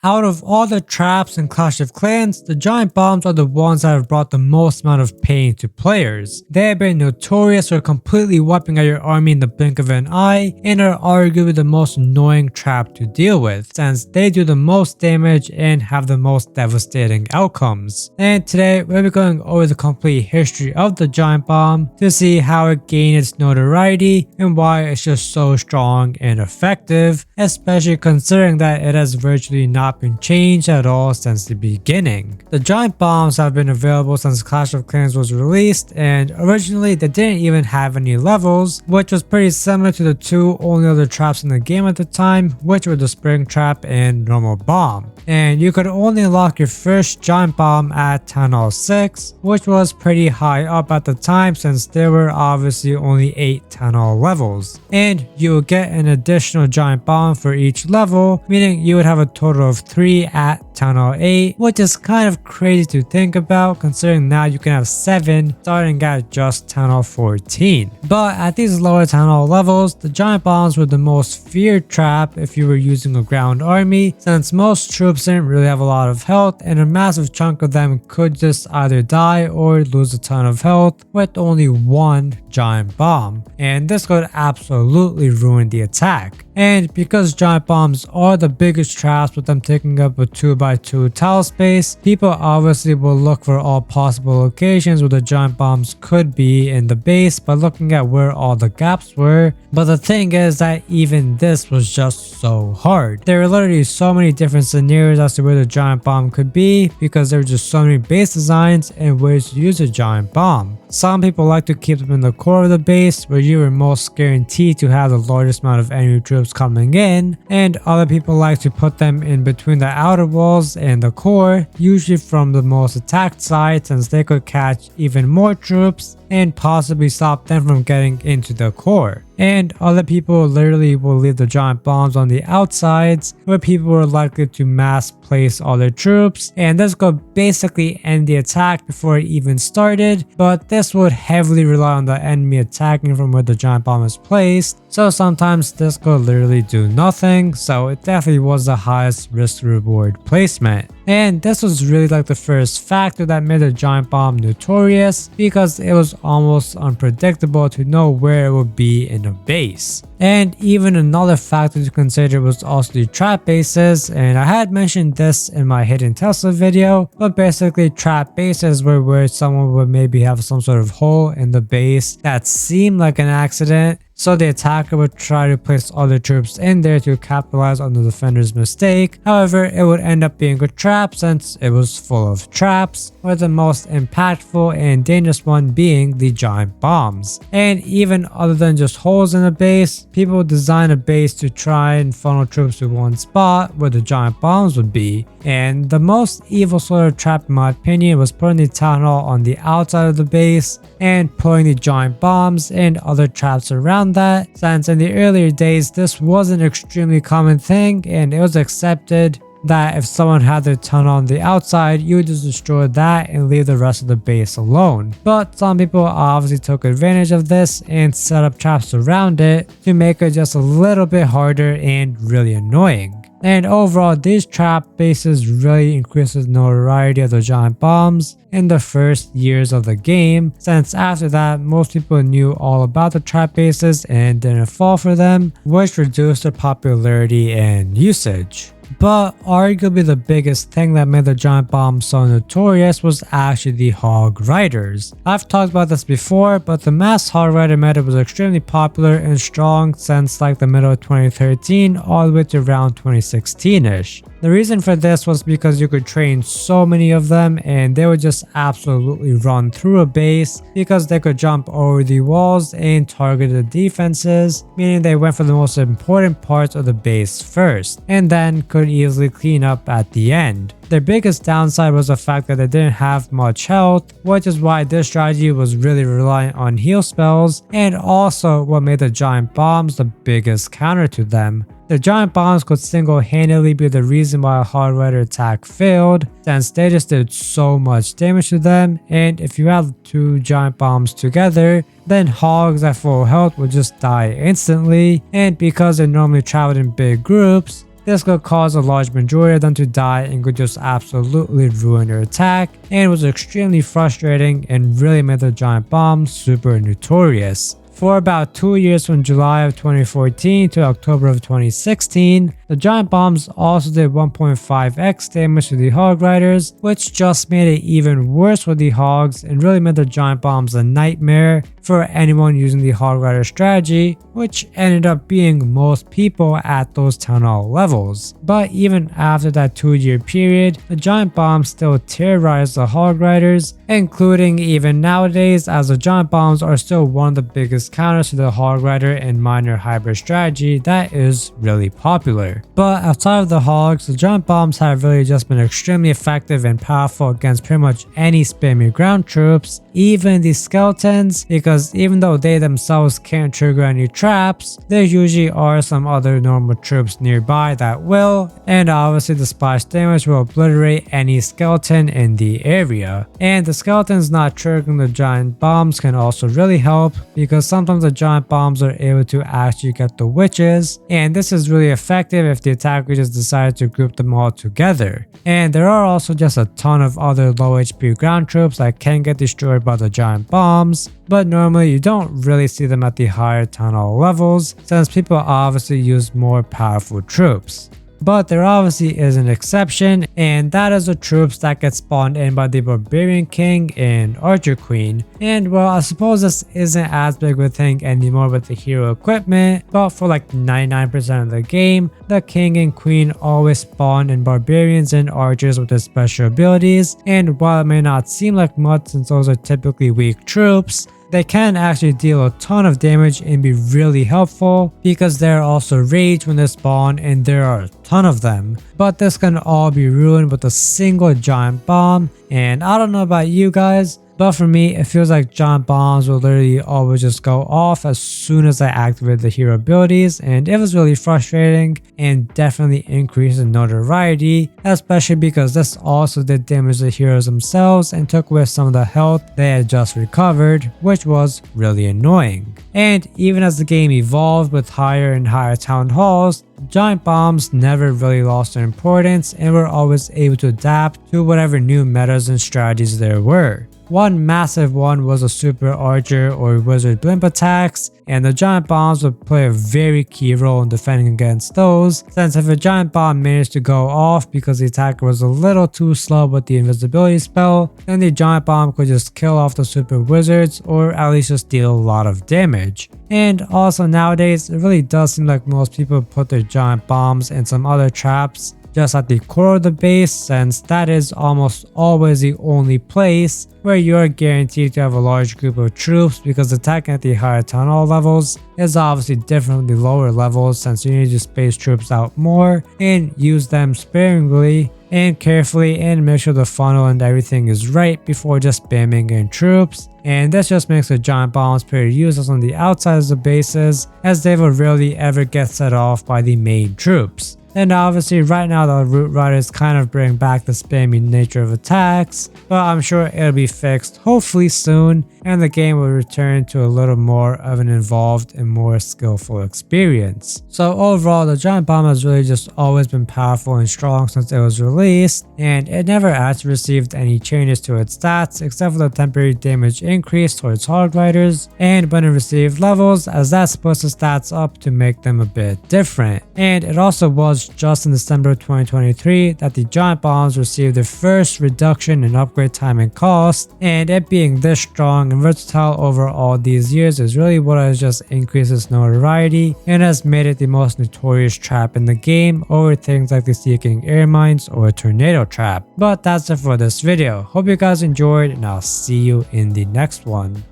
Out of all the traps in Clash of Clans, the giant bombs are the ones that have brought the most amount of pain to players. They have been notorious for completely wiping out your army in the blink of an eye, and are arguably the most annoying trap to deal with, since they do the most damage and have the most devastating outcomes. And today we'll be going over the complete history of the giant bomb to see how it gained its notoriety and why it's just so strong and effective, especially considering that it has virtually not been changed at all since the beginning. The giant bombs have been available since Clash of Clans was released, and originally they didn't even have any levels, which was pretty similar to the two only other traps in the game at the time, which were the spring trap and normal bomb. And you could only unlock your first giant bomb at Town Hall 6, which was pretty high up at the time since there were obviously only 8 Town Hall levels. And you would get an additional giant bomb for each level, meaning you would have a total of 3 at Town Hall 8, which is kind of crazy to think about considering now you can have 7 starting at just Town Hall 14. But at these lower Town Hall levels, the giant bombs were the most feared trap if you were using a ground army, since most troops didn't really have a lot of health and a massive chunk of them could just either die or lose a ton of health with only one giant bomb, and this could absolutely ruin the attack. And because giant bombs are the biggest traps with them taking up a 2x2 tile space, people obviously will look for all possible locations where the giant bombs could be in the base by looking at where all the gaps were. But the thing is that even this was just so hard. There are literally so many different scenarios as to where the giant bomb could be because there were just so many base designs and ways to use a giant bomb. Some people like to keep them in the core of the base where you are most guaranteed to have the largest amount of enemy troops coming in, and other people like to put them in between the outer walls and the core, usually from the most attacked side since they could catch even more troops and possibly stop them from getting into the core. And other people literally will leave the giant bombs on the outsides where people are likely to mass place all their troops, and this could basically end the attack before it even started, but this would heavily rely on the enemy attacking from where the giant bomb is placed, so sometimes this could literally do nothing, so it definitely was the highest risk reward placement. And this was really like the first factor that made the giant bomb notorious because it was almost unpredictable to know where it would be in a base. And even another factor to consider was also the trap bases, and I had mentioned this in my hidden Tesla video, but basically trap bases were where someone would maybe have some sort of hole in the base that seemed like an accident, so the attacker would try to place other troops in there to capitalize on the defender's mistake. However, it would end up being a trap since it was full of traps, with the most impactful and dangerous one being the giant bombs. And even other than just holes in a base, people would design a base to try and funnel troops to one spot where the giant bombs would be. And the most evil sort of trap in my opinion was putting the town hall on the outside of the base and putting the giant bombs and other traps around that, since in the earlier days this was an extremely common thing and it was accepted that if someone had their tunnel on the outside, you would just destroy that and leave the rest of the base alone. But some people obviously took advantage of this and set up traps around it to make it just a little bit harder and really annoying. And overall, these trap bases really increased the notoriety of the giant bombs in the first years of the game, since after that most people knew all about the trap bases and didn't fall for them, which reduced their popularity and usage. But arguably the biggest thing that made the giant bomb so notorious was actually the hog riders. I've talked about this before, but the mass hog rider meta was extremely popular and strong since like the middle of 2013 all the way to around 2016ish. The reason for this was because you could train so many of them and they would just absolutely run through a base because they could jump over the walls and target the defenses, meaning they went for the most important parts of the base first and then could easily clean up at the end. Their biggest downside was the fact that they didn't have much health, which is why this strategy was really reliant on heal spells, and also what made the giant bombs the biggest counter to them. The giant bombs could single-handedly be the reason why a hard rider attack failed, since they just did so much damage to them, and if you have two giant bombs together, then hogs at full health would just die instantly, and because they normally traveled in big groups, this could cause a large majority of them to die and could just absolutely ruin your attack, and it was extremely frustrating and really made the giant bomb super notorious. For about 2 years from July of 2014 to October of 2016, the giant bombs also did 1.5x damage to the hog riders, which just made it even worse for the hogs and really made the giant bombs a nightmare for anyone using the hog rider strategy, which ended up being most people at those town hall levels. But even after that 2-year period, the giant bombs still terrorized the hog riders, including even nowadays, as the giant bombs are still one of the biggest counters to the hog rider and miner hybrid strategy that is really popular. But outside of the hogs, the giant bombs have really just been extremely effective and powerful against pretty much any spammy ground troops, even the skeletons, because even though they themselves can't trigger any traps, there usually are some other normal troops nearby that will, and obviously the splash damage will obliterate any skeleton in the area. And the skeletons not triggering the giant bombs can also really help, because sometimes the giant bombs are able to actually get the witches, and this is really effective if the attacker just decided to group them all together. And there are also just a ton of other low HP ground troops that can get destroyed by the giant bombs, but normally you don't really see them at the higher town hall levels since people obviously use more powerful troops. But there obviously is an exception, and that is the troops that get spawned in by the Barbarian King and Archer Queen. And well, I suppose this isn't as big of a thing anymore with the hero equipment, but for like 99% of the game, the King and Queen always spawn in Barbarians and Archers with their special abilities, and while it may not seem like much since those are typically weak troops, they can actually deal a ton of damage and be really helpful because they're also raged when they spawn and there are a ton of them. But this can all be ruined with a single giant bomb, and I don't know about you guys, but for me, it feels like giant bombs will literally always just go off as soon as I activate the hero abilities, and it was really frustrating and definitely increased in notoriety, especially because this also did damage the heroes themselves and took away some of the health they had just recovered, which was really annoying. And even as the game evolved with higher and higher town halls, giant bombs never really lost their importance and were always able to adapt to whatever new metas and strategies there were. One massive one was the super archer or wizard blimp attacks, and the giant bombs would play a very key role in defending against those, since if a giant bomb managed to go off because the attacker was a little too slow with the invisibility spell, then the giant bomb could just kill off the super wizards or at least just deal a lot of damage. And also nowadays, it really does seem like most people put their giant bombs and some other traps just at the core of the base, since that is almost always the only place where you are guaranteed to have a large group of troops, because attacking at the higher town hall levels is obviously different from the lower levels, since you need to space troops out more and use them sparingly and carefully and make sure the funnel and everything is right before just spamming in troops. And this just makes the giant bombs pretty useless on the outsides of the bases, as they will rarely ever get set off by the main troops. And obviously right now the root riders kind of bring back the spammy nature of attacks, but I'm sure it'll be fixed hopefully soon, and the game will return to a little more of an involved and more skillful experience. So overall, the giant bomb has really just always been powerful and strong since it was released, and it never actually received any changes to its stats except for the temporary damage increase towards hog riders, and when it received levels, as that splits the stats up to make them a bit different. And it also was just in December 2023 that the giant bombs received their first reduction in upgrade time and cost, and it being this strong and versatile over all these years is really what has just increased its notoriety and has made it the most notorious trap in the game over things like the Seeking Air Mines or Tornado Trap. But that's it for this video. Hope you guys enjoyed, and I'll see you in the next one.